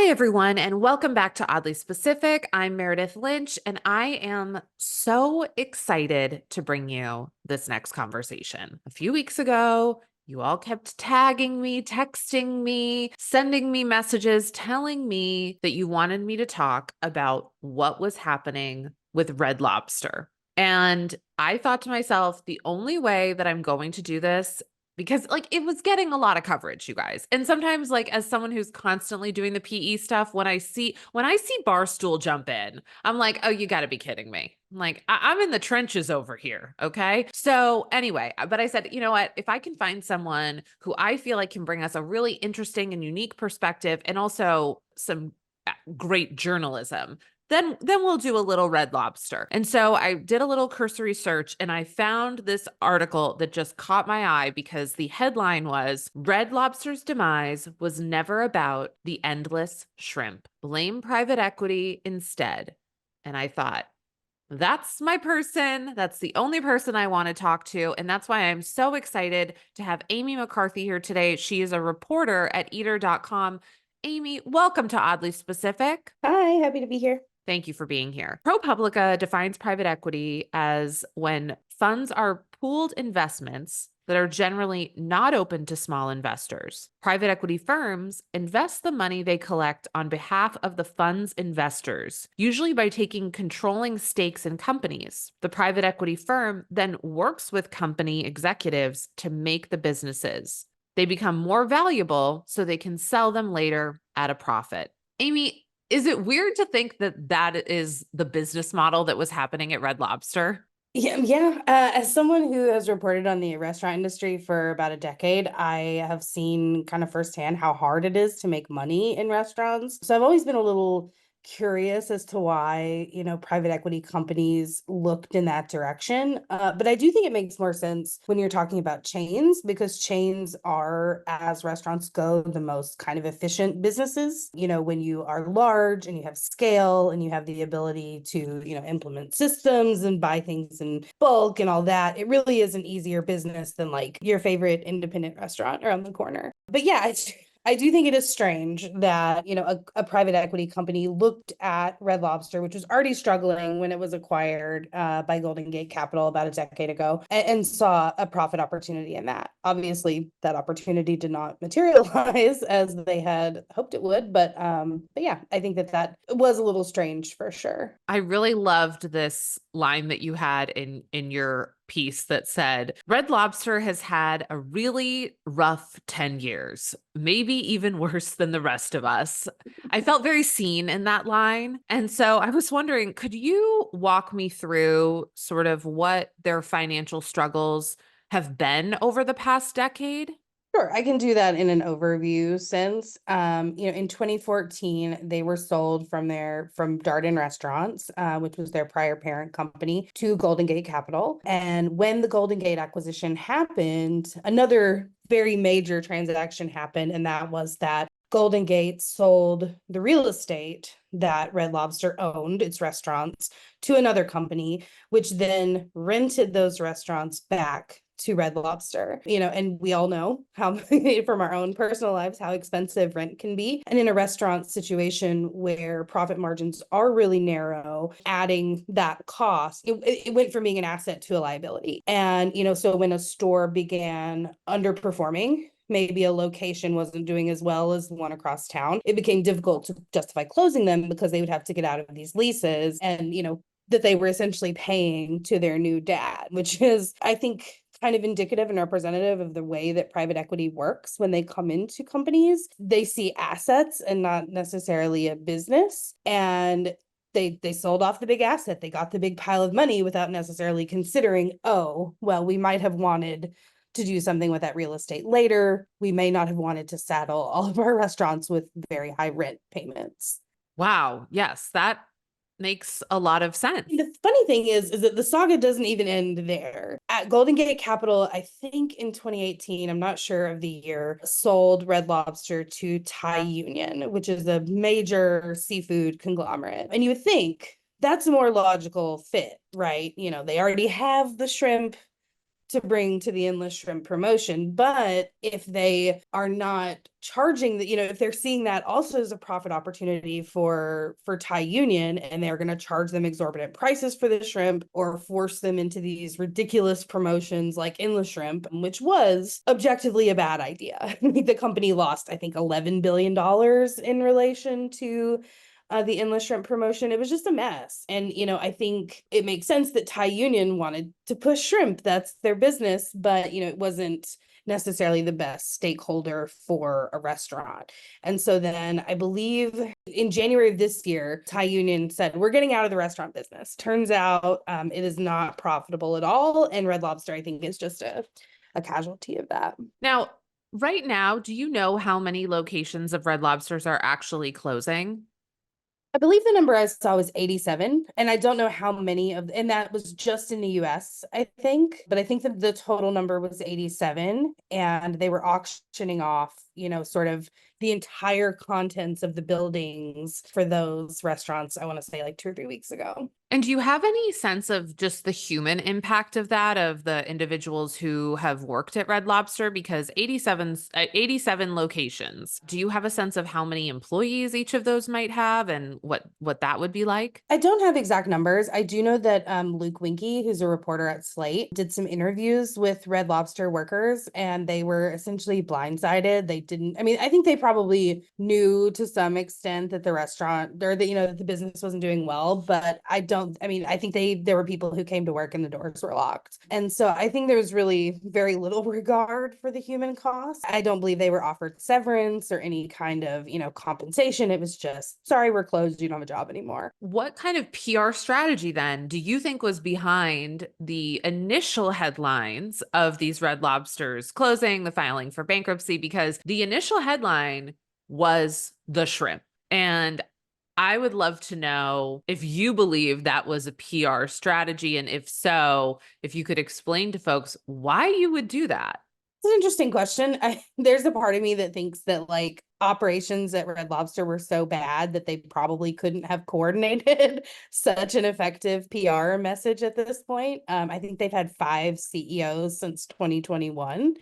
Hi, everyone, and welcome back to Oddly Specific. I'm Meredith Lynch, and I am so excited to bring you this next conversation. A few weeks ago, you all kept tagging me, texting me, sending me messages, telling me that you wanted me to talk about what was happening with Red Lobster. And I thought to myself, the only way that I'm going to do this because it was getting a lot of coverage, you guys. And sometimes as someone who's constantly doing the PE stuff, when I see Barstool jump in, I'm like, oh, you got to be kidding me. I'm like, I'm in the trenches over here. Okay. So anyway, but I said, you know what, if I can find someone who I feel like can bring us a really interesting and unique perspective and also some great journalism, then we'll do a little Red Lobster. And so I did a little cursory search and I found this article that just caught my eye because the headline was Red Lobster's demise was never about the endless shrimp. Blame private equity instead. And I thought, that's my person. That's the only person I want to talk to. And that's why I'm so excited to have Amy McCarthy here today. She is a reporter at eater.com. Amy, welcome to Oddly Specific. Hi, happy to be here. Thank you for being here. ProPublica defines private equity as when funds are pooled investments that are generally not open to small investors. Private equity firms invest the money they collect on behalf of the fund's investors, usually by taking controlling stakes in companies. The private equity firm then works with company executives to make the businesses. They become more valuable so they can sell them later at a profit. Amy, is it weird to think that that is the business model that was happening at Red Lobster? Yeah. As someone who has reported on the restaurant industry for about a decade, I have seen kind of firsthand how hard it is to make money in restaurants. So I've always been a little curious as to why, private equity companies looked in that direction. But I do think it makes more sense when you're talking about chains, because chains are, as restaurants go, the most kind of efficient businesses. When you are large and you have scale and you have the ability to, implement systems and buy things in bulk and all that, it really is an easier business than like your favorite independent restaurant around the corner. But yeah, I do think it is strange that, a private equity company looked at Red Lobster, which was already struggling when it was acquired by Golden Gate Capital about a decade ago, and saw a profit opportunity in that. Obviously, that opportunity did not materialize as they had hoped it would, but yeah, I think that was a little strange for sure. I really loved this line that you had in your piece that said, Red Lobster has had a really rough 10 years, maybe even worse than the rest of us. I felt very seen in that line. And so I was wondering, could you walk me through sort of what their financial struggles have been over the past decade? Sure, I can do that in an overview sense. In 2014, they were sold from Darden Restaurants, which was their prior parent company, to Golden Gate Capital. And when the Golden Gate acquisition happened, another very major transaction happened, and that was that Golden Gate sold the real estate that Red Lobster owned, its restaurants, to another company, which then rented those restaurants back to Red Lobster, and we all know how from our own personal lives how expensive rent can be. And in a restaurant situation where profit margins are really narrow, adding that cost, it went from being an asset to a liability. And, so when a store began underperforming, maybe a location wasn't doing as well as the one across town, it became difficult to justify closing them because they would have to get out of these leases and, that they were essentially paying to their new dad, which is, I think, kind of indicative and representative of the way that private equity works. When they come into companies, they see assets and not necessarily a business. And they sold off the big asset. They got the big pile of money without necessarily considering, oh, well, we might have wanted to do something with that real estate later. We may not have wanted to saddle all of our restaurants with very high rent payments. Wow. Yes, that makes a lot of sense. The funny thing is that the saga doesn't even end there. At Golden Gate Capital, I think in 2018, I'm not sure of the year, sold Red Lobster to Thai Union, which is a major seafood conglomerate. And you would think that's a more logical fit, right? They already have the shrimp to bring to the endless shrimp promotion. But if they are not charging that, if they're seeing that also as a profit opportunity for Thai Union, and they're going to charge them exorbitant prices for the shrimp or force them into these ridiculous promotions like endless shrimp, which was objectively a bad idea. The company lost, I think, $11 billion in relation to the endless shrimp promotion. It was just a mess. And, I think it makes sense that Thai Union wanted to push shrimp. That's their business, but, it wasn't necessarily the best stakeholder for a restaurant. And so then I believe in January of this year, Thai Union said, we're getting out of the restaurant business. Turns out it is not profitable at all. And Red Lobster, I think, is just a casualty of that. Now, right now, do you know how many locations of Red Lobsters are actually closing? I believe the number I saw was 87, and I don't know how many and that was just in the US, I think, but I think that the total number was 87, and they were auctioning off, sort of the entire contents of the buildings for those restaurants, I want to say like 2 or 3 weeks ago. And do you have any sense of just the human impact of that, of the individuals who have worked at Red Lobster? Because 87 locations. Do you have a sense of how many employees each of those might have and what that would be like? I don't have exact numbers. I do know that Luke Winkie, who's a reporter at Slate, did some interviews with Red Lobster workers, and they were essentially blindsided. They didn't, I mean, I think they probably knew to some extent that the restaurant or that, that the business wasn't doing well, but I think there were people who came to work and the doors were locked. And so I think there was really very little regard for the human cost. I don't believe they were offered severance or any kind of, compensation. It was just, sorry, we're closed. You don't have a job anymore. What kind of PR strategy then do you think was behind the initial headlines of these Red Lobsters closing, the filing for bankruptcy? Because the initial headline was the shrimp. And I would love to know if you believe that was a PR strategy. And if so, if you could explain to folks why you would do that. It's an interesting question. There's a part of me that thinks that like operations at Red Lobster were so bad that they probably couldn't have coordinated such an effective PR message at this point. I think they've had 5 CEOs since 2021.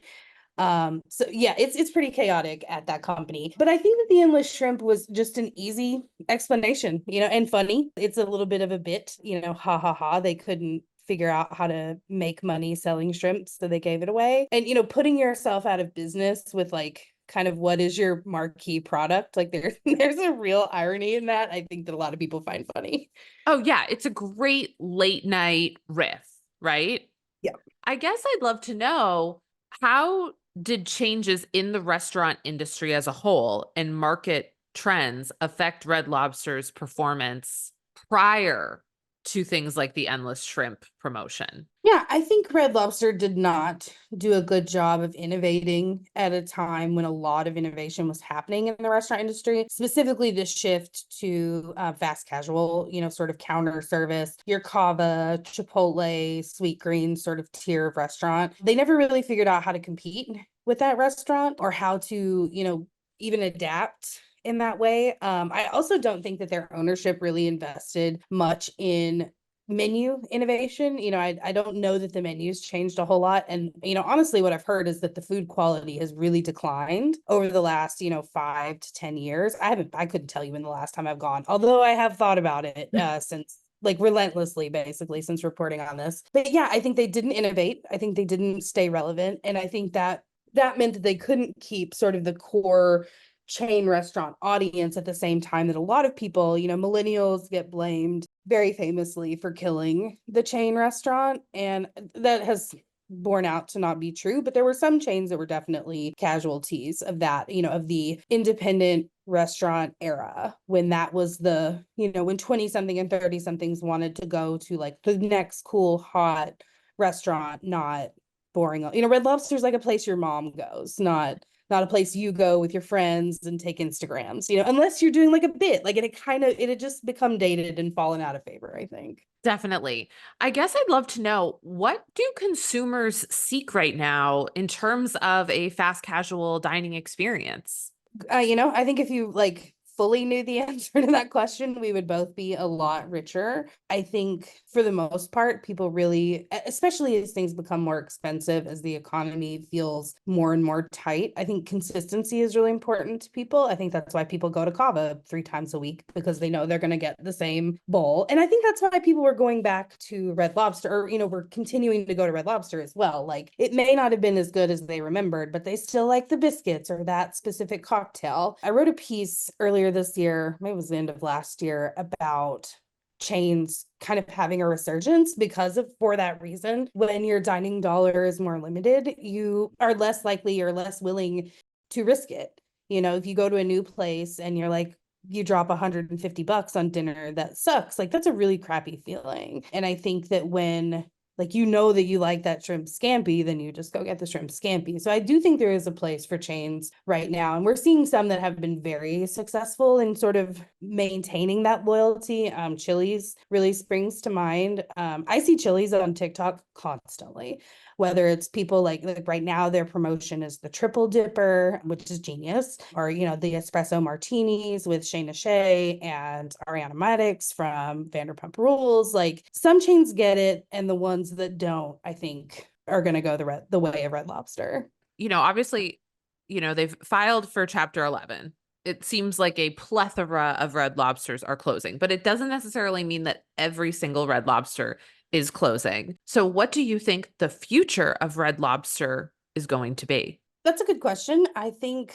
So yeah, it's pretty chaotic at that company. But I think that the endless shrimp was just an easy explanation, and funny. It's a little bit of a bit, ha ha ha. They couldn't figure out how to make money selling shrimp, so they gave it away. And putting yourself out of business with like kind of what is your marquee product, like there's a real irony in that, I think, that a lot of people find funny. Oh yeah, it's a great late night riff, right? Yeah. I guess I'd love to know, how did changes in the restaurant industry as a whole and market trends affect Red Lobster's performance prior to things like the endless shrimp promotion? Yeah, I think Red Lobster did not do a good job of innovating at a time when a lot of innovation was happening in the restaurant industry, specifically the shift to fast casual, sort of counter service, your Cava, Chipotle, Sweetgreen sort of tier of restaurant. They never really figured out how to compete with that restaurant or how to, even adapt in that way. I also don't think that their ownership really invested much in menu innovation. I don't know that the menus changed a whole lot. And, honestly, what I've heard is that the food quality has really declined over the last, 5 to 10 years. I couldn't tell you when the last time I've gone, although I have thought about it since like relentlessly, basically, since reporting on this. But yeah, I think they didn't innovate. I think they didn't stay relevant. And I think that meant that they couldn't keep sort of the core chain restaurant audience at the same time that a lot of people, millennials get blamed very famously for killing the chain restaurant. And that has borne out to not be true, but there were some chains that were definitely casualties of that, of the independent restaurant era, when that was the, when 20 something and 30 somethings wanted to go to like the next cool hot restaurant, not boring. Red Lobster's like a place your mom goes, not a place you go with your friends and take Instagrams, unless you're doing like a bit, like it had just become dated and fallen out of favor, I think. Definitely. I guess I'd love to know, what do consumers seek right now in terms of a fast casual dining experience? I think if you like fully knew the answer to that question, we would both be a lot richer. I think for the most part, people really, especially as things become more expensive, as the economy feels more and more tight, I think consistency is really important to people. I think that's why people go to Cava 3 times a week, because they know they're going to get the same bowl. And I think that's why people were going back to Red Lobster, or, we're continuing to go to Red Lobster as well. Like, it may not have been as good as they remembered, but they still like the biscuits or that specific cocktail. I wrote a piece earlier this year, maybe it was the end of last year, about chains kind of having a resurgence because of, for that reason, when your dining dollar is more limited, you are less likely or less willing to risk it. If you go to a new place and you're like, you drop $150 on dinner, that sucks. Like, that's a really crappy feeling. And I think that when, like, that you like that shrimp scampi, then you just go get the shrimp scampi. So I do think there is a place for chains right now. And we're seeing some that have been very successful in sort of maintaining that loyalty. Chili's really springs to mind. I see Chili's on TikTok constantly, whether it's people like right now, their promotion is the triple dipper, which is genius, or, the espresso martinis with Shayna Shea and Ariana Madix from Vanderpump Rules. Like, some chains get it, and the ones that don't, I think, are going to go the way of Red Lobster. Obviously, they've filed for Chapter 11. It seems like a plethora of Red Lobsters are closing, but it doesn't necessarily mean that every single Red Lobster is closing. So what do you think the future of Red Lobster is going to be? That's a good question. I think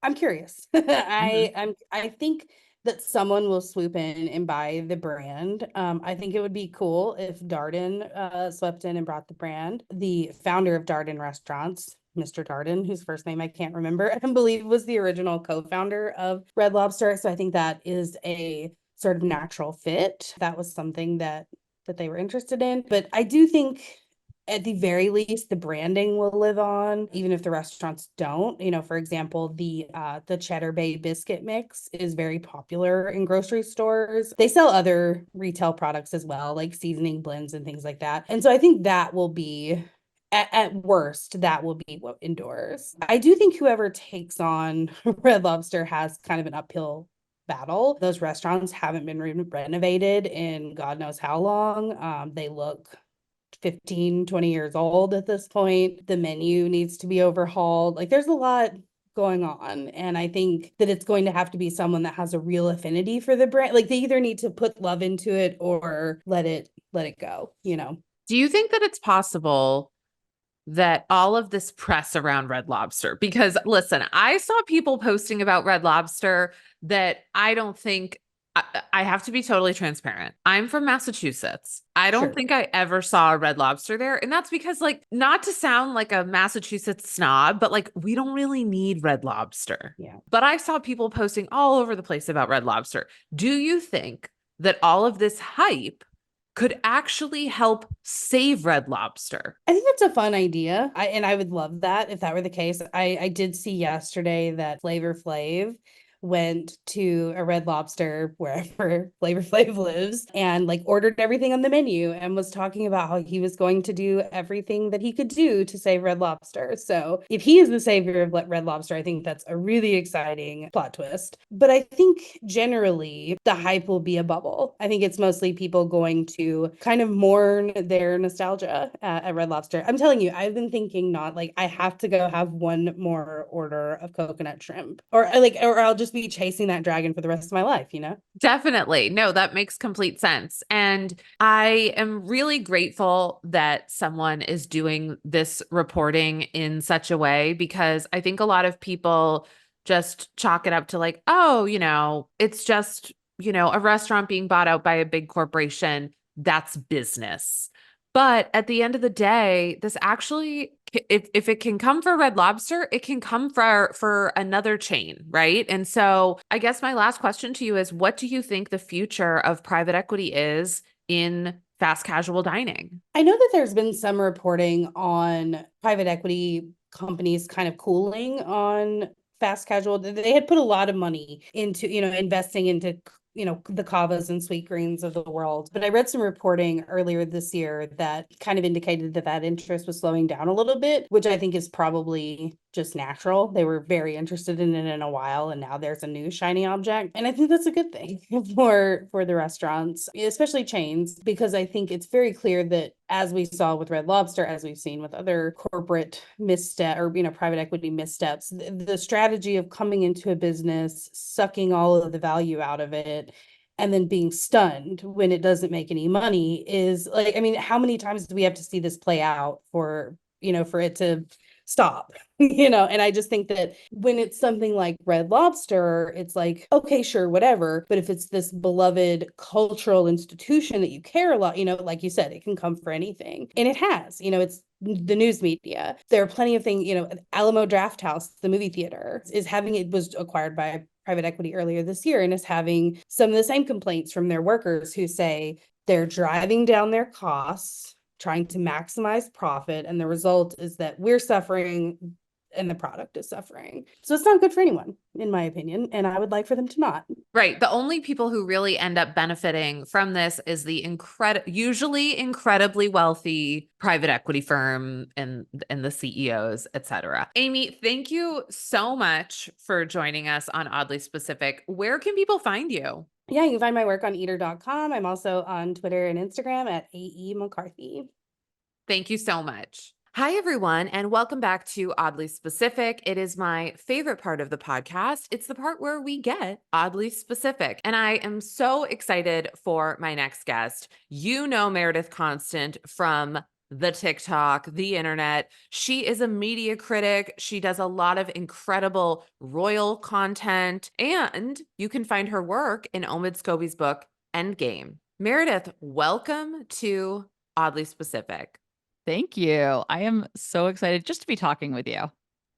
I'm curious. I think that someone will swoop in and buy the brand. I think it would be cool if Darden swept in and brought the brand. The founder of Darden Restaurants, Mr. Darden, whose first name I can't remember, I believe was the original co-founder of Red Lobster. So I think that is a sort of natural fit. That was something that they were interested in. But I do think at the very least, the branding will live on, even if the restaurants don't. For example, the Cheddar Bay biscuit mix is very popular in grocery stores. They sell other retail products as well, like seasoning blends and things like that. And so I think that will be, at worst, that will be what endures. I do think whoever takes on Red Lobster has kind of an uphill battle. Those restaurants haven't been renovated in God knows how long. They look 15, 20 years old at this point. The menu needs to be overhauled. Like, there's a lot going on. And I think that it's going to have to be someone that has a real affinity for the brand. Like, they either need to put love into it or let it go. Do you think that it's possible that all of this press around Red Lobster, because listen, I saw people posting about Red Lobster that I don't think, I have to be totally transparent. I'm from Massachusetts. I don't Sure. think I ever saw a Red Lobster there. And that's because, like, not to sound like a Massachusetts snob, but like, we don't really need Red Lobster. Yeah. But I saw people posting all over the place about Red Lobster. Do you think that all of this hype could actually help save Red Lobster? I think that's a fun idea. I would love that if that were the case. I did see yesterday that Flavor Flav went to a Red Lobster wherever Flavor Flav lives and like ordered everything on the menu and was talking about how he was going to do everything that he could do to save Red Lobster. So if he is the savior of Red Lobster, I think that's a really exciting plot twist. But I think generally the hype will be a bubble. I think it's mostly people going to kind of mourn their nostalgia at Red Lobster. I'm telling you, I've been thinking, not like I have to go have one more order of coconut shrimp, or I'll just be chasing that dragon for the rest of my life, Definitely. No, that makes complete sense. And I am really grateful that someone is doing this reporting in such a way, because I think a lot of people just chalk it up to like, oh, it's just, a restaurant being bought out by a big corporation. That's business. But at the end of the day, this actually, if it can come for Red Lobster, it can come for another chain, right? And so I guess my last question to you is, what do you think the future of private equity is in fast casual dining? I know that there's been some reporting on private equity companies kind of cooling on fast casual. They had put a lot of money into, investing into the Cavas and Sweet Greens of the world. But I read some reporting earlier this year that kind of indicated that interest was slowing down a little bit, which I think is probably just natural. They were very interested in it in a while, and now there's a new shiny object. And I think that's a good thing for the restaurants, especially chains, because I think it's very clear that, as we saw with Red Lobster, as we've seen with other corporate misstep or private equity missteps, the strategy of coming into a business, sucking all of the value out of it, and then being stunned when it doesn't make any money is like, I mean, how many times do we have to see this play out for for it to stop? And I just think that when it's something like Red Lobster, it's like, okay, sure, whatever. But if it's this beloved cultural institution that you care a lot, like you said, it can come for anything. And it has, it's the news media. There are plenty of things, Alamo Drafthouse, the movie theater, it was acquired by private equity earlier this year and is having some of the same complaints from their workers who say they're driving down their costs, trying to maximize profit, and the result is that we're suffering and the product is suffering. So it's not good for anyone, in my opinion, and I would like for them to not. Right. The only people who really end up benefiting from this is the usually incredibly wealthy private equity firm and the CEOs, etc. Amy, thank you so much for joining us on Oddly Specific. Where can people find you? Yeah, you can find my work on eater.com. I'm also on Twitter and Instagram at AE McCarthy. Thank you so much. Hi, everyone, and welcome back to Oddly Specific. It is my favorite part of the podcast. It's the part where we get oddly specific. And I am so excited for my next guest. You know Meredith Constant from the TikTok, the internet. She is a media critic. She does a lot of incredible royal content, and you can find her work in Omid Scobie's book, Endgame. Meredith, welcome to Oddly Specific. Thank you. I am so excited just to be talking with you.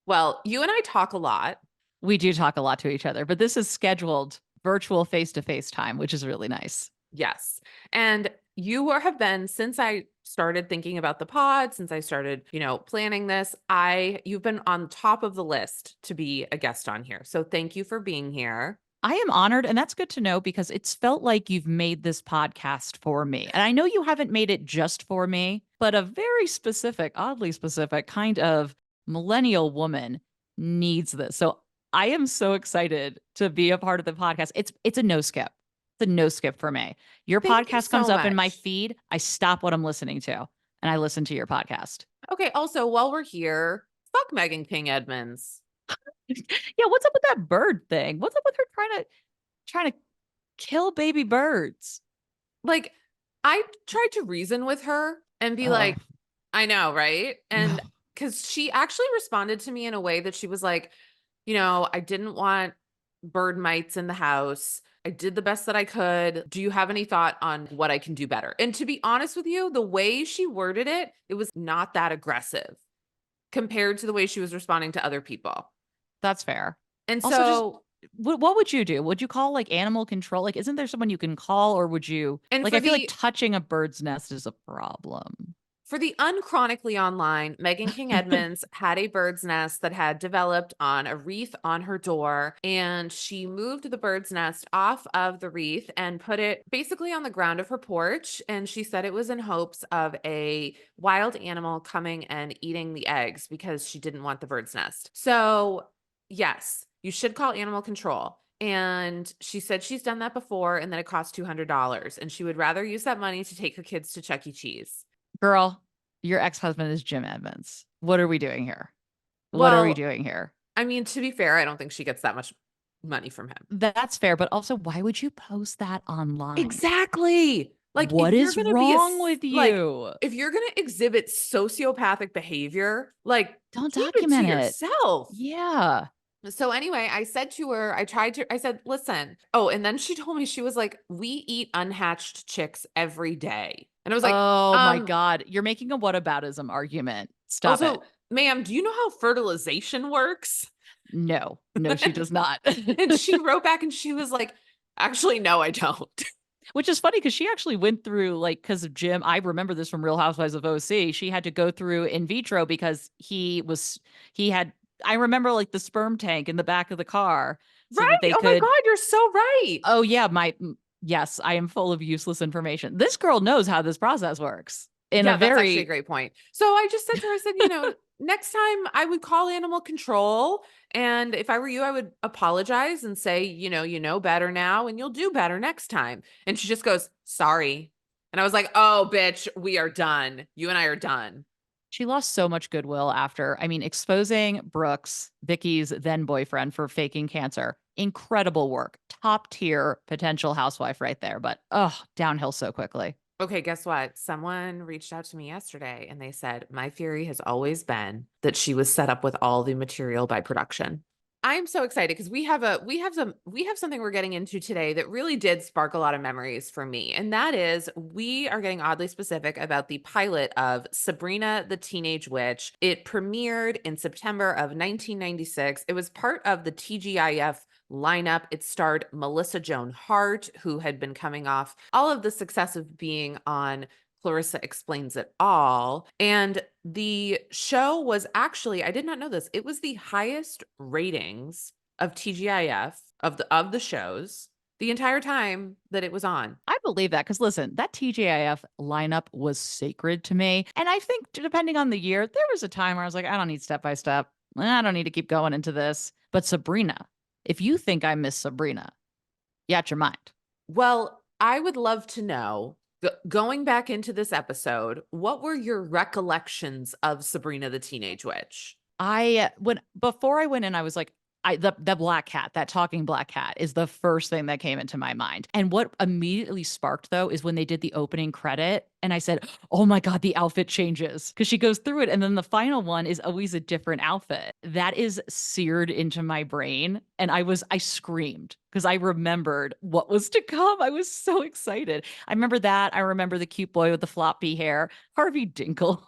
Well, you and I talk a lot. We do talk a lot to each other, but this is scheduled virtual face-to-face time, which is really nice. Yes. And you have been, since I started thinking about the pod, since I started, planning this, you've been on top of the list to be a guest on here. So thank you for being here. I am honored, and that's good to know because it's felt like you've made this podcast for me. And I know you haven't made it just for me, but a very specific, oddly specific kind of millennial woman needs this. So I am so excited to be a part of the podcast. It's a no skip. It's a no skip for me. Your Thank you podcast comes so up in my much. feed. I stop what I'm listening to and I listen to your podcast. Okay. Also, while we're here, fuck Megan King Edmonds. Yeah, what's up with that bird thing? What's up with her trying to kill baby birds? Like, I tried to reason with her and be like, I know, right? And because she actually responded to me in a way that she was like, I didn't want bird mites in the house. I did the best that I could. Do you have any thought on what I can do better? And to be honest with you, the way she worded it, it was not that aggressive compared to the way she was responding to other people. That's fair. And Also, so what would you do? Would you call like animal control? Like, isn't there someone you can call, or would you and I feel like touching a bird's nest is a problem. for the unchronically online, Megan King Edmonds had a bird's nest that had developed on a wreath on her door, and she moved the bird's nest off of the wreath and put it basically on the ground of her porch. And she said it was in hopes of a wild animal coming and eating the eggs because she didn't want the bird's nest. So yes, you should call animal control. And she said she's done that before and that it costs $200 and she would rather use that money to take her kids to Chuck E. Cheese. Girl, your ex-husband is Jim Edmonds. What are we doing here? What are we doing here? I mean, to be fair, I don't think she gets that much money from him. That's fair, but also why would you post that online? Exactly. Like, what is wrong with you? If you're going to exhibit sociopathic behavior, like, don't keep document it to yourself. Yeah. So anyway, I said to her, I said, listen. Oh, and then she told me, she was like, we eat unhatched chicks every day. And I was like, oh my God, you're making a whataboutism argument. Stop it. Ma'am, do you know how fertilization works? No, she does not. And she wrote back and she was like, actually, no, I don't. Which is funny because she actually went through, like, because of Jim. I remember this from Real Housewives of OC. She had to go through in vitro because I remember like the sperm tank in the back of the car. So right. That my God, you're so right. Oh yeah. Yes, I am full of useless information. This girl knows how this process works. That's actually a great point. So I just said to her, I said, next time I would call animal control. And if I were you, I would apologize and say, you know better now and you'll do better next time. And she just goes, sorry. And I was like, oh, bitch, we are done. You and I are done. She lost so much goodwill after, I mean, exposing Brooks, Vicky's then boyfriend, for faking cancer. Incredible work. Top tier potential housewife right there. But downhill so quickly. Okay, guess what? Someone reached out to me yesterday and they said, my theory has always been that she was set up with all the material by production. I'm so excited because we have something we're getting into today that really did spark a lot of memories for me. And that is we are getting oddly specific about the pilot of Sabrina the Teenage Witch. It premiered in September of 1996. It was part of the TGIF lineup. It starred Melissa Joan Hart, who had been coming off all of the success of being on Clarissa Explains It All. And the show was actually, I did not know this, it was the highest ratings of TGIF of the shows the entire time that it was on. I believe that because listen, that TGIF lineup was sacred to me. And I think depending on the year, there was a time where I was like, I don't need step by step. I don't need to keep going into this. But Sabrina, if you think I miss Sabrina, you out your mind. Well, I would love to know, going back into this episode, what were your recollections of Sabrina the Teenage Witch? Before I went in, I was like, the black cat, that talking black cat is the first thing that came into my mind. And what immediately sparked though is when they did the opening credit and I said, oh my God, the outfit changes because she goes through it. And then the final one is always a different outfit. That is seared into my brain. And I screamed because I remembered what was to come. I was so excited. I remember that. I remember the cute boy with the floppy hair, Harvey Dinkle.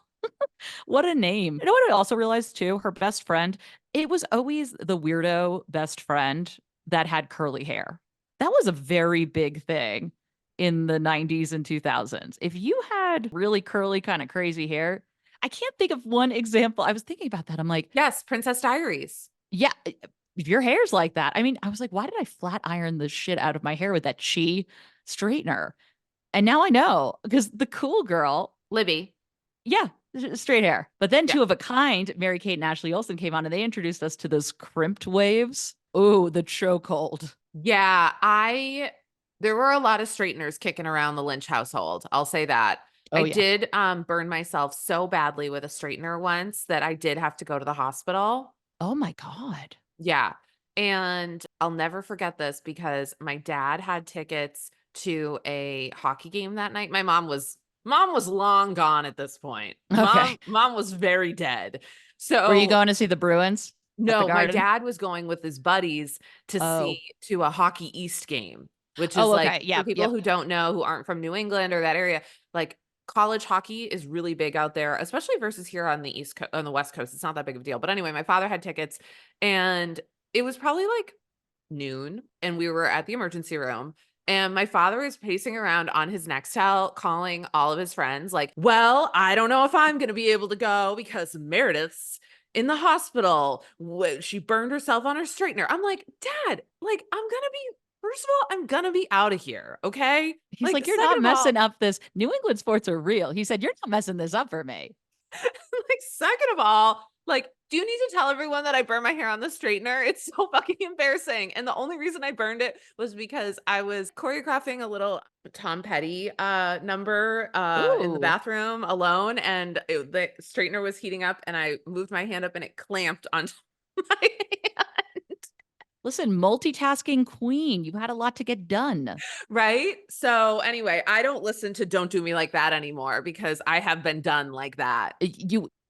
What a name. You know what I also realized too? Her best friend, it was always the weirdo best friend that had curly hair. That was a very big thing in the 90s and 2000s. If you had really curly, kind of crazy hair, I can't think of one example. I was thinking about that. I'm like, Yes, Princess Diaries. yeah, if your hair's like that. I mean, I was like, why did I flat iron the shit out of my hair with that Chi straightener? And now I know because the cool girl, Libby. yeah, straight hair. But then Yeah. two of a kind, Mary Kate and Ashley Olsen came on and they introduced us to those crimped waves. Oh, the chokehold. Yeah, there were a lot of straighteners kicking around the Lynch household. I'll say that. Oh, I yeah. did burn myself so badly with a straightener once that I did have to go to the hospital. Oh my God. Yeah. And I'll never forget this because my dad had tickets to a hockey game that night. My mom was long gone at this point. Okay. Mom was very dead. Were you So going to see the Bruins at the no, my Garden? dad was going with his buddies to Oh. to a Hockey East game, which is Oh, like, okay. for Yep. people Yep. who don't know, who aren't from New England or that area, like college hockey is really big out there, especially versus here on the on the West Coast. It's not that big of a deal. But anyway, my father had tickets and it was probably like noon and we were at the emergency room. And my father is pacing around on his Nextel, calling all of his friends, like, well, I don't know if I'm going to be able to go because Meredith's in the hospital. She burned herself on her straightener. I'm like, Dad, like, first of all, I'm going to be out of here. Okay. He's like, you're not messing up this. New England sports are real. He said, you're not messing this up for me. Like, second of all, like, do you need to tell everyone that I burned my hair on the straightener? It's so fucking embarrassing. And the only reason I burned it was because I was choreographing a little Tom Petty number in the Ooh. bathroom alone. And the straightener was heating up and I moved my hand up and it clamped onto my hand. Listen, multitasking queen. You had a lot to get done. Right? So anyway, I don't listen to Don't Do Me Like That anymore because I have been done like that.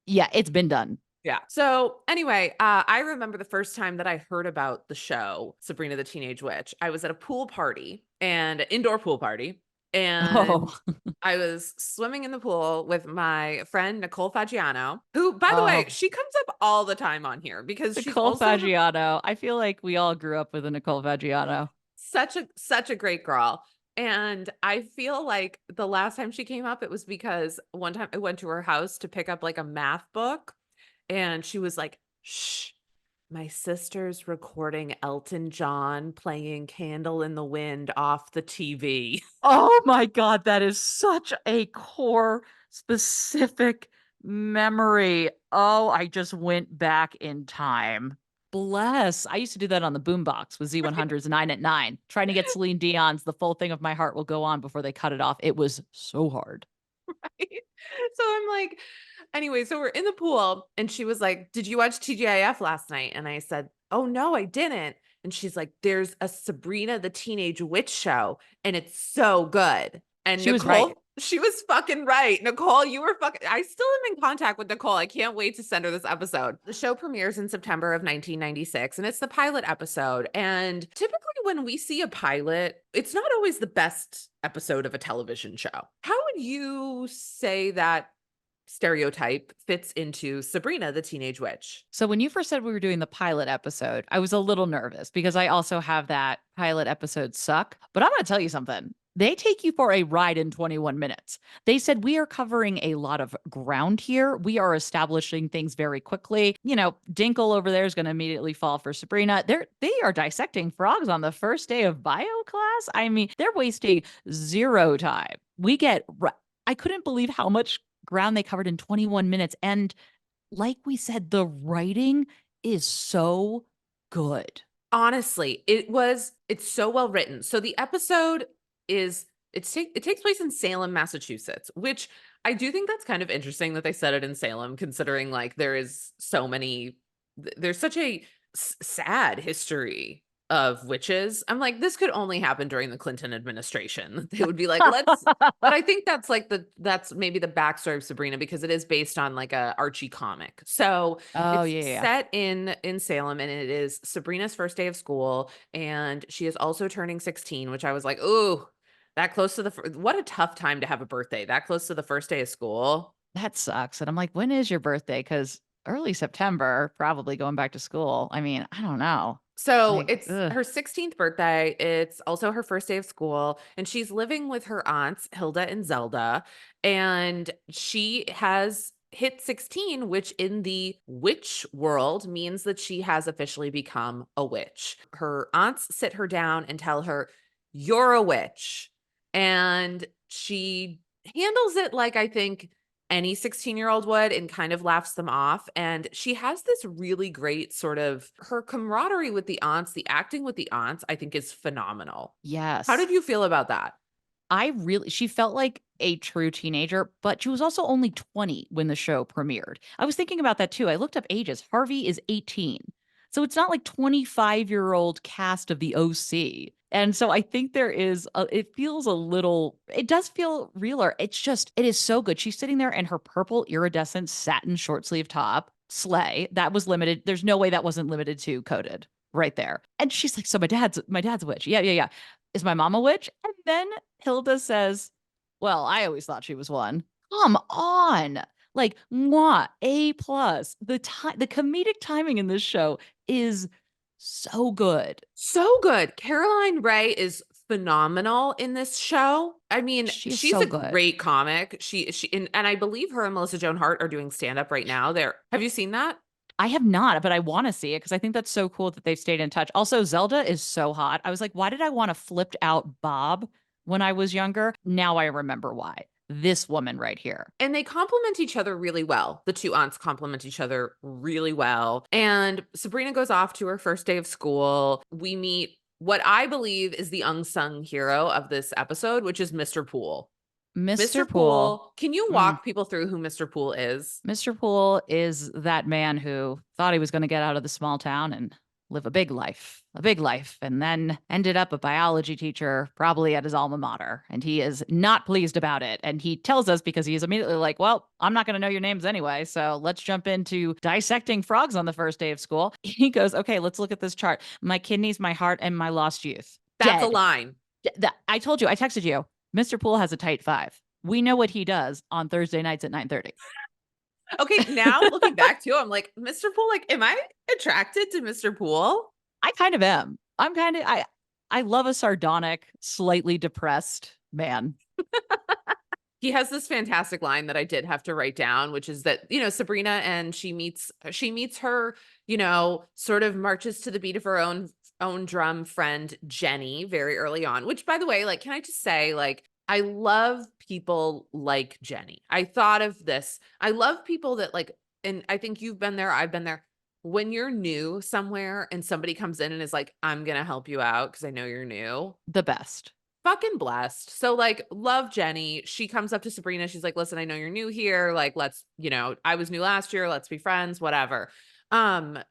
Yeah, it's been done. Yeah. So anyway, I remember the first time that I heard about the show, Sabrina the Teenage Witch. I was at a pool party and indoor pool party. And Oh. I was swimming in the pool with my friend, Nicole Fagiano, who, by the way, Oh. she comes up all the time on here because she's Nicole also Fagiano. I feel like we all grew up with a Nicole Fagiano. such a great girl. And I feel like the last time she came up, it was because one time I went to her house to pick up like a math book. And she was like, shh, my sister's recording Elton John playing Candle in the Wind off the TV. Oh my God, that is such a core specific memory. Oh, I just went back in time. Bless. I used to do that on the boombox with Z100's 9 at 9, trying to get Celine Dion's The Full Thing of My Heart Will Go On before they cut it off. It was so hard. Right? So I'm like, anyway, so we're in the pool and she was like, "Did you watch TGIF last night?" And I said, "Oh no, I didn't." And she's like, "There's a Sabrina the Teenage Witch show and it's so good." And She was Nicole, right. she was fucking right. Nicole, you were fucking, I still am in contact with Nicole. I can't wait to send her this episode. The show premieres in September of 1996 and it's the pilot episode. And typically when we see a pilot, it's not always the best episode of a television show. How would you say that stereotype fits into Sabrina the Teenage Witch? So when you first said we were doing the pilot episode, I was a little nervous because I also have that pilot episode suck. But I'm going to tell you something. They take you for a ride in 21 minutes. They said we are covering a lot of ground here. We are establishing things very quickly. You know, Dinkle over there is going to immediately fall for Sabrina. They are dissecting frogs on the first day of bio class. I mean, they're wasting zero time. I couldn't believe how much ground they covered in 21 minutes. And like we said, the writing is so good. Honestly, it's so well written. So the episode it takes place in Salem, Massachusetts, which I do think that's kind of interesting that they said it in Salem, considering like there's such a sad history of witches. I'm like, this could only happen during the Clinton administration. They would be like, let's, but I think that's maybe the backstory of Sabrina because it is based on like a Archie comic. So Oh, it's yeah. set in Salem and it is Sabrina's first day of school and she is also turning 16, which I was like, "Ooh, that close to what a tough time to have a birthday. That close to the first day of school." That sucks. And I'm like, when is your birthday? Because early September, probably going back to school. I mean, I don't know. So Like, it's ugh. her 16th birthday. It's also her first day of school, and she's living with her aunts, Hilda and Zelda. And she has hit 16, which in the witch world means that she has officially become a witch. Her aunts sit her down and tell her, "You're a witch." And she handles it like I think any 16-year-old would and kind of laughs them off. And she has this really great sort of her camaraderie with the aunts, the acting with the aunts, I think is phenomenal. How Yes. did you feel about that? She felt like a true teenager, but she was also only 20 when the show premiered. I was thinking about that too. I looked up ages. Harvey is 18. So it's not like 25-year-old cast of the OC. And so I think it feels it does feel realer. It is so good. She's sitting there in her purple iridescent satin short sleeve top, slay. That was limited. There's no way that wasn't limited to coded right there. And she's like, "So my dad's a witch." Yeah, yeah, yeah. "Is my mom a witch?" And then Hilda says, "Well, I always thought she was one." Come on. Like, mwah, A plus. The comedic timing in this show is so good. So good. Caroline Ray is phenomenal in this show. I mean, She is she's so a good. great comic. And I believe her and Melissa Joan Hart are doing stand up right now. Have you seen that? I have not, but I want to see it because I think that's so cool that they've stayed in touch. Also, Zelda is so hot. I was like, why did I want a flipped out Bob when I was younger? Now I remember why. This woman right here. And they complement each other really well. The two aunts complement each other really well. And Sabrina goes off to her first day of school. We meet what I believe is the unsung hero of this episode, which is Mr. Poole. Mr. Mr. Poole. Poole, can you walk people through who Mr. Poole is? Mr. Poole is that man who thought he was going to get out of the small town and live a big life, and then ended up a biology teacher, probably at his alma mater. And he is not pleased about it. And he tells us because he is immediately like, "Well, I'm not going to know your names anyway. So let's jump into dissecting frogs on the first day of school." He goes, "Okay, let's look at this chart. My kidneys, my heart, and my lost youth. That's a Dead." line. I told you, I texted you. Mr. Poole has a tight 5. We know what he does on Thursday nights at 9:30. Okay, now looking back to, I'm like, Mr. Poole, like, am I attracted to Mr. Poole? I kind of am. I love a sardonic, slightly depressed man. He has this fantastic line that I did have to write down, which is that, Sabrina and she meets her, sort of marches to the beat of her own drum friend, Jenny, very early on, which by the way, like, can I just say, like, I love people like Jenny. I thought of this. I love people that like, and I think you've been there, I've been there. When you're new somewhere and somebody comes in and is like, I'm going to help you out because I know you're new. The best. Fucking blessed. So like, love Jenny. She comes up to Sabrina. She's like, listen, I know you're new here. Like, let's, I was new last year. Let's be friends, whatever.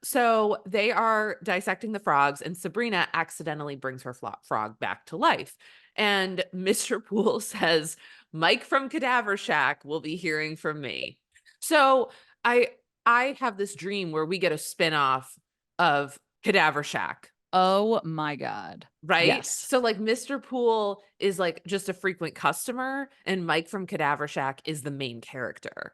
So they are dissecting the frogs and Sabrina accidentally brings her frog back to life. And Mr. Poole says, Mike from Cadaver Shack will be hearing from me. So I have this dream where we get a spin-off of Cadaver Shack. Oh my God. Right? Yes. So like Mr. Poole is like just a frequent customer and Mike from Cadaver Shack is the main character.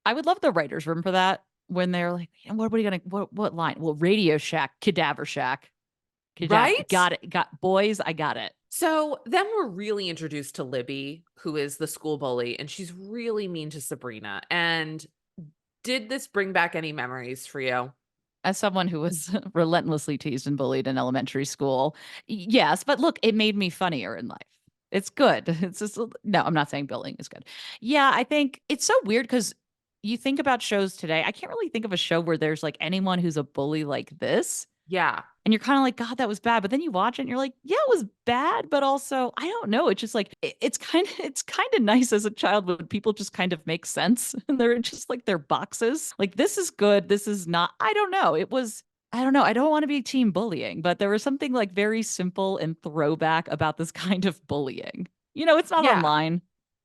I would love the writer's room for that when they're like, what are we gonna what line? Well, Radio Shack, Cadaver Shack. Right? Got it. Boys, I got it. So then we're really introduced to Libby, who is the school bully, and she's really mean to Sabrina. And did this bring back any memories for you? As someone who was relentlessly teased and bullied in elementary school, yes. But look, it made me funnier in life. It's good. It's just, no, I'm not saying bullying is good. Yeah, I think it's so weird because you think about shows today. I can't really think of a show where there's like anyone who's a bully like this. Yeah. And you're kind of like, God, that was bad. But then you watch it and you're like, yeah, it was bad. But also, I don't know. It's just like, it's kind of nice as a child when people just kind of make sense. And they're just like their boxes. Like, this is good. This is not. I don't know. I don't know. I don't want to be team bullying, but there was something like very simple and throwback about this kind of bullying. It's not Yeah. online.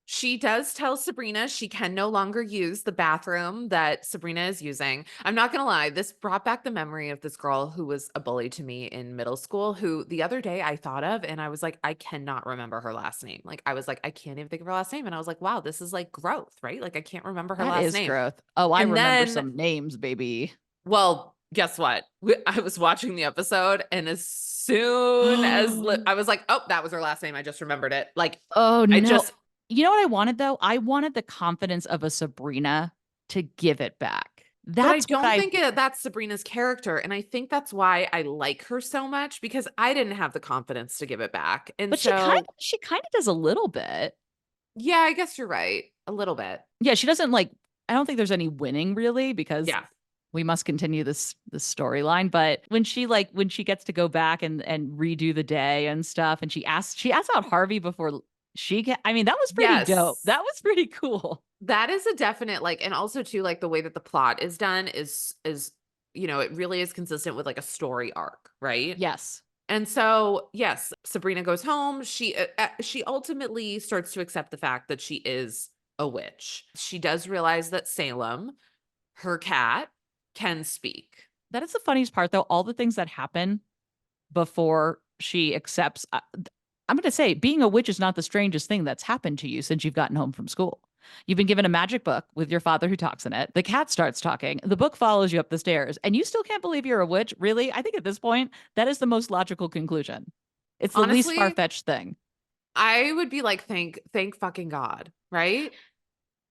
She does tell Sabrina she can no longer use the bathroom that Sabrina is using. I'm not going to lie. This brought back the memory of this girl who was a bully to me in middle school, who the other day I thought of and I was like, I cannot remember her last name. Like, I was like, I can't even think of her last name. And I was like, wow, this is like growth, right? Like, I can't remember her That last is name. growth. Oh, I And remember then- some names, baby. Well, guess what? I was watching the episode and as soon as I was like, oh, that was her last name. I just remembered it. Like, Oh, no. I just, You know what I wanted though? I wanted the confidence of a Sabrina to give it back. but I That's don't what think that's Sabrina's character. And I think that's why I like her so much because I didn't have the confidence to give it back. And But so she kind of does a little bit. yeah, I guess you're right. A little bit. Yeah, she doesn't like, I don't think there's any winning really because Yeah. we must continue this storyline. But when she gets to go back and redo the day and stuff, and she asks out Harvey before I mean, that was pretty dope. Yes. That was pretty cool. That is a definite and also too, like the way that the plot is done is, it really is consistent with like a story arc, right? Yes. And so, yes, Sabrina goes home. She ultimately starts to accept the fact that she is a witch. She does realize that Salem, her cat, can speak. That is the funniest part though. All the things that happen before she accepts. I'm going to say being a witch is not the strangest thing that's happened to you since you've gotten home from school. You've been given a magic book with your father who talks in it. The cat starts talking. The book follows you up the stairs and you still can't believe you're a witch. Really? I think at this point, that is the most logical conclusion. It's the least Honestly, far-fetched thing. I would be like, thank fucking God, right?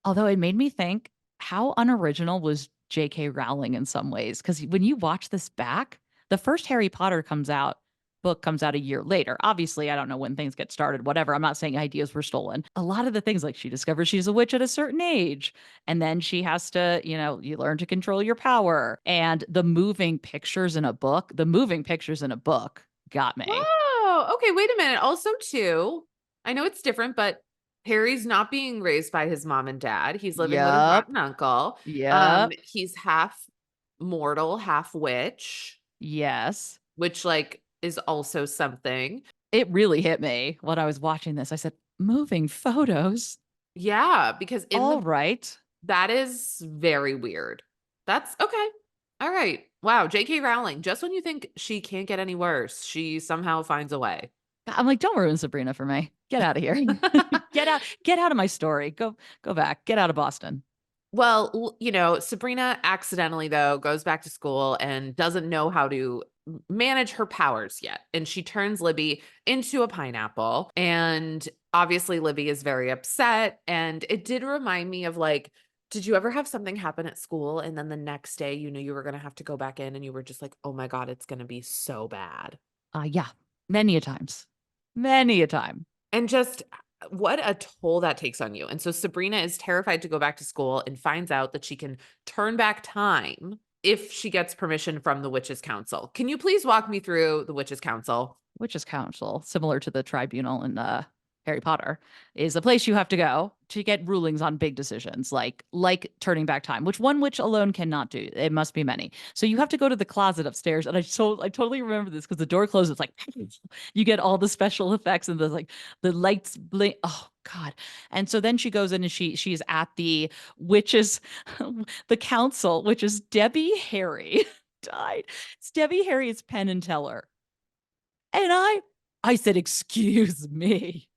Although it made me think, how unoriginal was J.K. Rowling in some ways? Because when you watch this back, the first Harry Potter book comes out a year later. Obviously, I don't know when things get started, whatever. I'm not saying ideas were stolen. A lot of the things, like she discovers she's a witch at a certain age, and then she has to, you learn to control your power. And the moving pictures in a book got me. Oh, okay. Wait a minute. Also, too, I know it's different, but Harry's not being raised by his mom and dad. He's living with his aunt and uncle. Yep. He's half mortal, half witch, Yes. which is also something. It really hit me when I was watching this. I said, moving photos. Yeah, because Right. that is very weird. That's okay. All right. Wow. J.K. Rowling, just when you think she can't get any worse, she somehow finds a way. I'm like, don't ruin Sabrina for me. Get out of here. Get out of my story. Go back. Get out of Boston. Well, Sabrina accidentally, though, goes back to school and doesn't know how to manage her powers yet. And she turns Libby into a pineapple. And obviously, Libby is very upset. And it did remind me of did you ever have something happen at school and then the next day you knew you were going to have to go back in and you were just like, oh my God, it's going to be so bad? Yeah. Many a times. Many a time. And just what a toll that takes on you. And so Sabrina is terrified to go back to school and finds out that she can turn back time if she gets permission from the Witches' Council. Can you please walk me through the Witches' Council? Witches' Council, similar to the tribunal in Harry Potter, is a place you have to go to get rulings on big decisions, like turning back time, which one witch alone cannot do. It must be many. So you have to go to the closet upstairs, and I totally remember this because the door closes. It's like you get all the special effects and the lights blink. Oh God! And so then she goes in and she's at the witches, the council, which is Debbie Harry died. It's Debbie Harry's Penn and Teller. And I said, excuse me,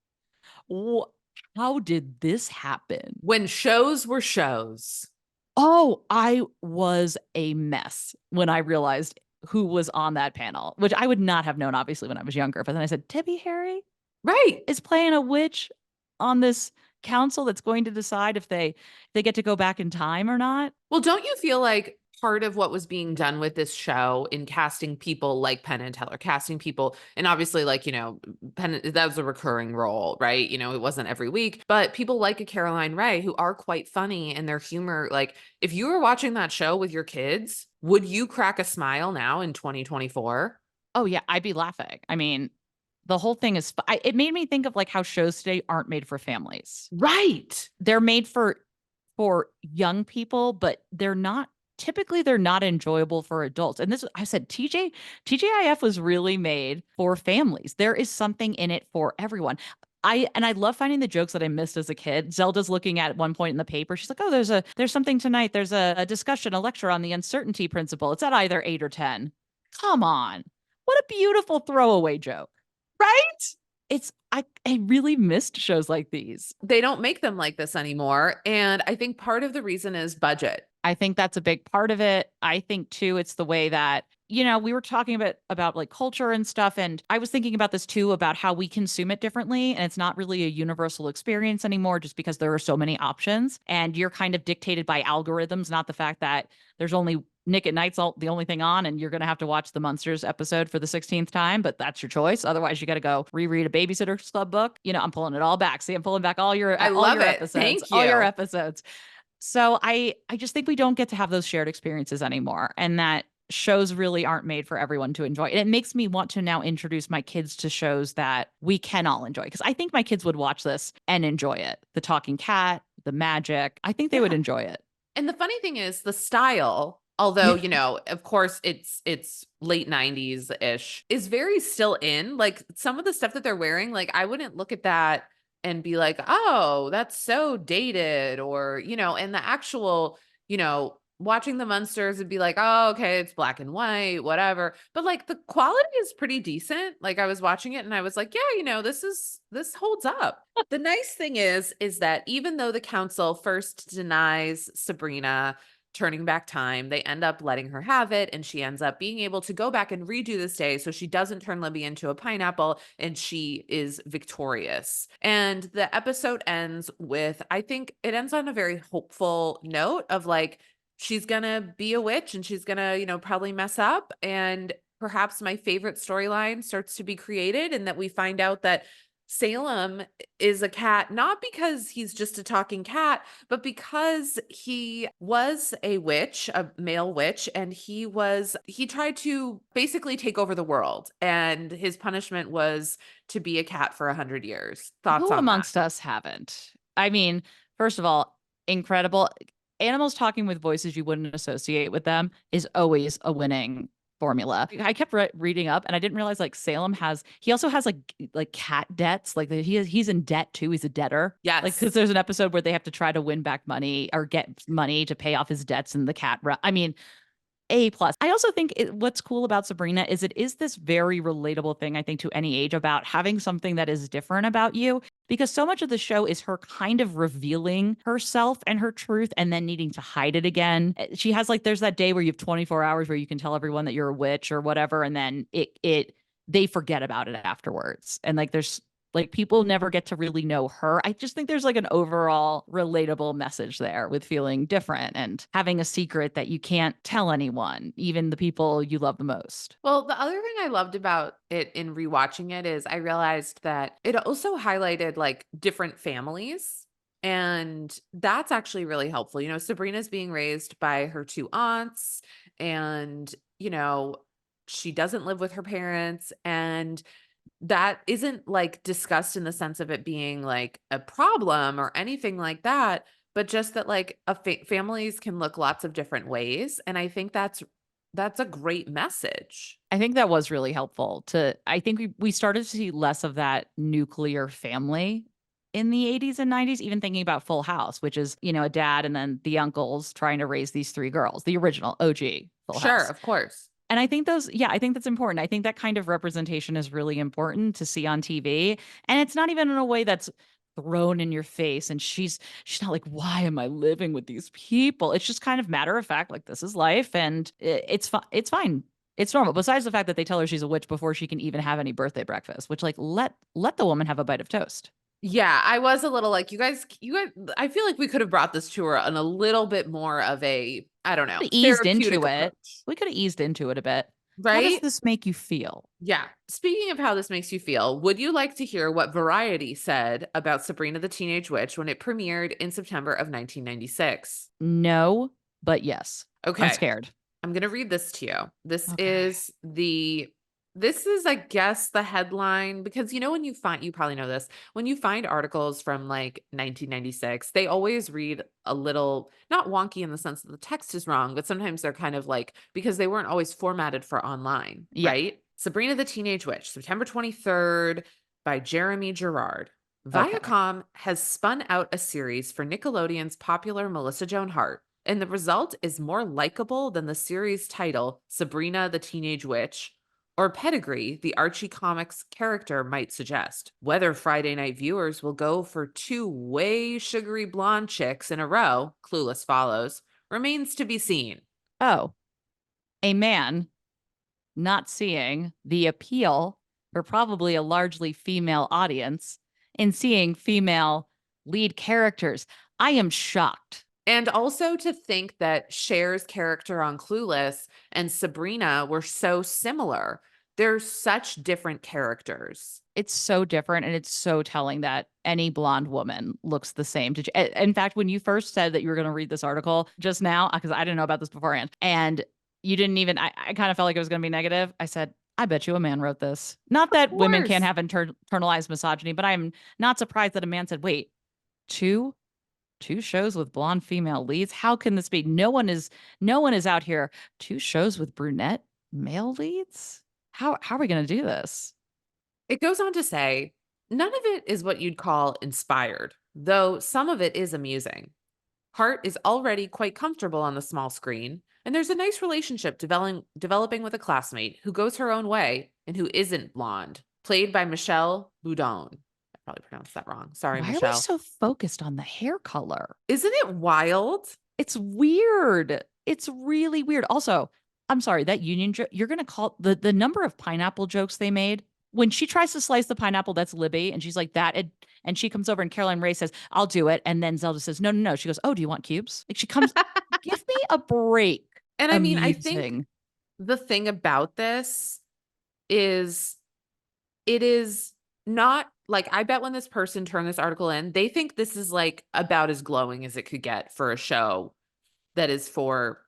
how did this happen? When shows were shows. Oh, I was a mess when I realized who was on that panel, which I would not have known, obviously, when I was younger. But then I said, Debbie Harry Right. is playing a witch on this council that's going to decide if they get to go back in time or not. Well, don't you feel like part of what was being done with this show in casting people like Penn and Teller, casting people, and obviously, like, you know, Penn, that was a recurring role, right? You know, it wasn't every week, but people like a Caroline Rhea who are quite funny and their humor. Like, if you were watching that show with your kids, would you crack a smile now in 2024? Oh yeah, I'd be laughing. I mean, the whole thing is, it made me think of like how shows today aren't made for families. Right. They're made for young people, but typically they're not enjoyable for adults. And this, I said, TGIF was really made for families. There is something in it for everyone. I love finding the jokes that I missed as a kid. Zelda's looking at one point in the paper. She's like, oh, there's something tonight. There's a discussion, a lecture on the uncertainty principle. It's at either 8 or 10. Come on. What a beautiful throwaway joke. Right? I really missed shows like these. They don't make them like this anymore. And I think part of the reason is budget. I think that's a big part of it. I think too, it's the way that, you know, we were talking about like culture and stuff. And I was thinking about this too, about how we consume it differently. And it's not really a universal experience anymore, just because there are so many options and you're kind of dictated by algorithms, not the fact that there's only Nick at Night's the only thing on, and you're going to have to watch the Munsters episode for the 16th time, but that's your choice. Otherwise, you got to go reread a Babysitter's Club book. You know, I'm pulling it all back. See, I'm pulling back all your episodes. Thank All your you. episodes. So I just think we don't get to have those shared experiences anymore, and that shows really aren't made for everyone to enjoy. And it makes me want to now introduce my kids to shows that we can all enjoy, because I think my kids would watch this and enjoy it. The Talking Cat, the Magic. I think they would enjoy it. And the funny thing is the style, although, you know, of course it's late 90s ish, is very still in. Like, some of the stuff that they're wearing, like, I wouldn't look at that and be like, oh, that's so dated, or, you know, and the actual, you know, watching the Munsters would be like, oh, okay, it's black and white, whatever. But like the quality is pretty decent. Like, I was watching it and I was like, yeah, you know, this holds up. The nice thing is that even though the council first denies Sabrina turning back time, they end up letting her have it, and she ends up being able to go back and redo this day so she doesn't turn Libby into a pineapple, and she is victorious. And the episode ends with, I think it ends on a very hopeful note of like, she's gonna be a witch and she's gonna, you know, probably mess up, and perhaps my favorite storyline starts to be created, and that we find out that Salem is a cat, not because he's just a talking cat, but because he was a witch, a male witch, and he tried to basically take over the world, and his punishment was to be a cat for 100 years. Thoughts Who on amongst that? us haven't? I mean, first of all, incredible. Animals talking with voices you wouldn't associate with them is always a winning formula. I kept reading up, and I didn't realize like Salem he also has like cat debts. Like he's in debt too. He's a debtor. Yes. Like, because there's an episode where they have to try to win back money or get money to pay off his debts, and the cat. I mean, A+. I also think what's cool about Sabrina is it is this very relatable thing, I think, to any age, about having something that is different about you, because so much of the show is her kind of revealing herself and her truth and then needing to hide it again. She has there's that day where you have 24 hours where you can tell everyone that you're a witch or whatever, and then they forget about it afterwards. And there's Like people never get to really know her. I just think there's like an overall relatable message there with feeling different and having a secret that you can't tell anyone, even the people you love the most. Well, the other thing I loved about it in rewatching it is I realized that it also highlighted like different families. And that's actually really helpful. Sabrina's being raised by her two aunts, and, she doesn't live with her parents. And that isn't like discussed in the sense of it being like a problem or anything like that, but just that like families can look lots of different ways. And I think that's a great message. I think that was really helpful I think we started to see less of that nuclear family in the 80s and 90s, even thinking about Full House, which is, a dad and then the uncles trying to raise these three girls, the original OG Full Sure, House. of course. And I think I think that's important. I think that kind of representation is really important to see on TV. And it's not even in a way that's thrown in your face. And she's not like, why am I living with these people? It's just kind of matter of fact, like this is life, and it's fine. It's fine. It's normal. Besides the fact that they tell her she's a witch before she can even have any birthday breakfast, which like let the woman have a bite of toast. Yeah, I was a little like, you guys, I feel like we could have brought this to her on a little bit more of a, I don't know, Eased therapeutic into it. approach, We could have eased into it a bit. How does right? this make you feel? Yeah. Speaking of how this makes you feel, would you like to hear what Variety said about Sabrina the Teenage Witch when it premiered in September of 1996? No, but yes. I'm Okay. scared. I'm going to read this to you. Okay. This is, I guess, the headline, because when you probably know this, when you find articles from like 1996, they always read a little, not wonky in the sense that the text is wrong, but sometimes they're kind of like, because they weren't always formatted for online, Yeah. right? Sabrina the Teenage Witch, September 23rd, by Jeremy Gerard. Okay. Viacom has spun out a series for Nickelodeon's popular Melissa Joan Hart, and the result is more likable than the series title, Sabrina the Teenage Witch, or pedigree the Archie Comics character might suggest. Whether Friday night viewers will go for two way sugary blonde chicks in a row, Clueless follows, remains to be seen. Oh, a man not seeing the appeal for probably a largely female audience in seeing female lead characters. I am shocked. And also to think that Cher's character on Clueless and Sabrina were so similar. They're such different characters. It's so different, and it's so telling that any blonde woman looks the same. In fact, when you first said that you were going to read this article just now, because I didn't know about this beforehand, and you didn't even, I kind of felt like it was going to be negative. I said, I bet you a man wrote this. Not that women can't have internalized misogyny, but I'm not surprised that a man said, wait, two shows with blonde female leads? How can this be? No one is out here. Two shows with brunette male leads? How are we going to do this? It goes on to say, none of it is what you'd call inspired, though some of it is amusing. Hart is already quite comfortable on the small screen, and there's a nice relationship developing with a classmate who goes her own way and who isn't blonde, played by Michelle Boudon. I probably pronounced that wrong. Sorry, Why Michelle. are we so focused on the hair color? Isn't it wild? It's weird. It's really weird. Also, I'm sorry, that union joke, you're going to call the number of pineapple jokes they made. When she tries to slice the pineapple, that's Libby. And she's like and she comes over and Caroline Ray says, I'll do it. And then Zelda says, no, no, no. She goes, oh, do you want cubes? Like she comes, give me a break. And I mean, I think Amusing. the thing about this is it is not like, I bet when this person turned this article in, they think this is like about as glowing as it could get for a show that is for,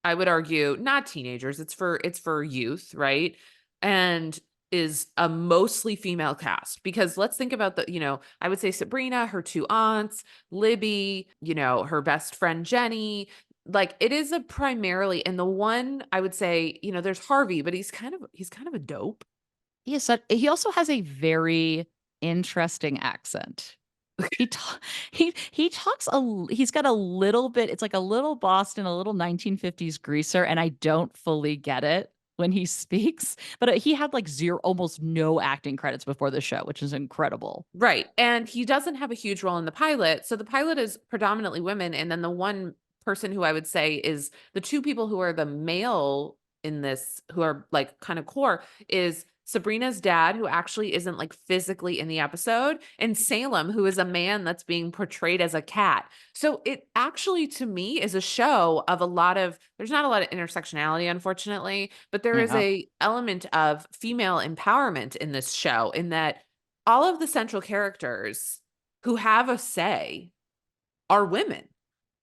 I would argue, not teenagers. It's for youth, right? And is a mostly female cast, because let's think about I would say Sabrina, her two aunts, Libby, her best friend Jenny. Like it is a primarily, and the one I would say, there's Harvey, but he's kind of a dope. He also has a very interesting accent. He talks he's got a little bit, it's like a little Boston, a little 1950s greaser, and I don't fully get it when he speaks, but he had like almost no acting credits before the show, which is incredible. Right. And he doesn't have a huge role in the pilot. So the pilot is predominantly women. And then the one person who I would say is the two people who are the male in this, who are like kind of core, is Sabrina's dad, who actually isn't like physically in the episode, and Salem, who is a man that's being portrayed as a cat. So it actually, to me, is a show of there's not a lot of intersectionality, unfortunately, but there is Yeah. a element of female empowerment in this show, in that all of the central characters who have a say are women.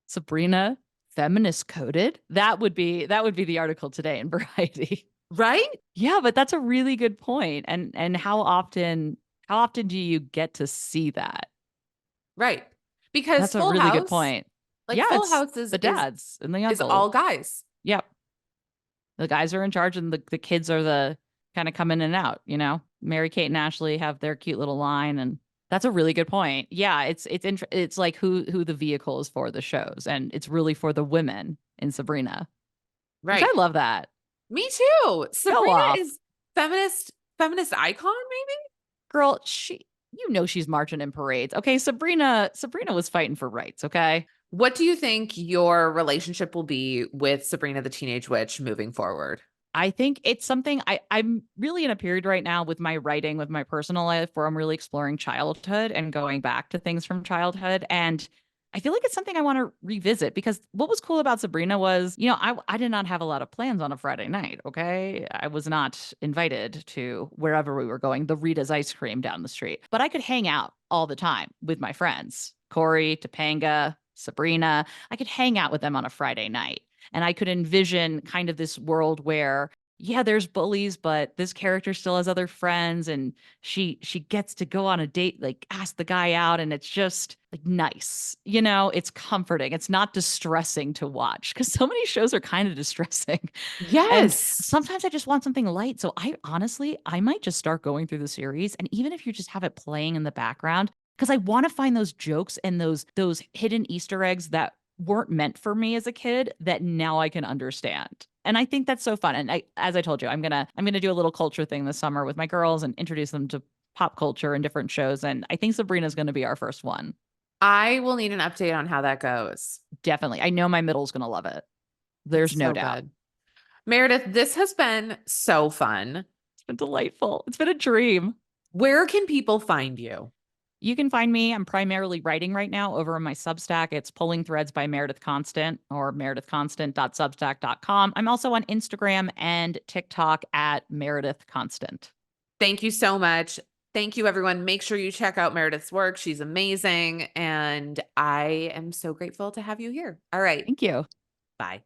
Sabrina, feminist coded. That would be the article today in Variety. Right? Yeah, but that's a really good point. And how often do you get to see that? Right. Because That's a really good point. Like Yeah, Full it's House the dads and the is uncle. all guys. Yep. The guys are in charge and the kids are the kind of come in and out, you know? Mary Kate and Ashley have their cute little line, and that's a really good point. Yeah, it's like who the vehicle is for the shows, and it's really for the women in Sabrina. Which Right. I love that. Me too. Sabrina off. is feminist icon, maybe? Girl, she's marching in parades. Okay, Sabrina was fighting for rights, okay? What do you think your relationship will be with Sabrina the Teenage Witch moving forward? I think it's something I'm really in a period right now with my writing, with my personal life, where I'm really exploring childhood and going back to things from childhood. And I feel like it's something I want to revisit, because what was cool about Sabrina was, I did not have a lot of plans on a Friday night. Okay. I was not invited to wherever we were going, the Rita's ice cream down the street, but I could hang out all the time with my friends, Corey, Topanga, Sabrina. I could hang out with them on a Friday night. And I could envision kind of this world where, yeah, there's bullies, but this character still has other friends, and she gets to go on a date, like ask the guy out, and it's just like nice. It's comforting. It's not distressing to watch, because so many shows are kind of distressing. And Yes. sometimes I just want something light. So I might just start going through the series, and even if you just have it playing in the background, because I want to find those jokes and those hidden Easter eggs that weren't meant for me as a kid that now I can understand. And I think that's so fun. And as I told you, I'm gonna do a little culture thing this summer with my girls and introduce them to pop culture and different shows. And I think Sabrina's gonna be our first one. I will need an update on how that goes. Definitely. I know my middle's gonna love it. There's It's no so doubt. good. Meredith, this has been so fun. It's been delightful. It's been a dream. Where can people find you? You can find me. I'm primarily writing right now over on my Substack. It's Pulling Threads by Meredith Constant, or meredithconstant.substack.com. I'm also on Instagram and TikTok at Meredith Constant. Thank you so much. Thank you, everyone. Make sure you check out Meredith's work. She's amazing. And I am so grateful to have you here. All right. Thank you. Bye.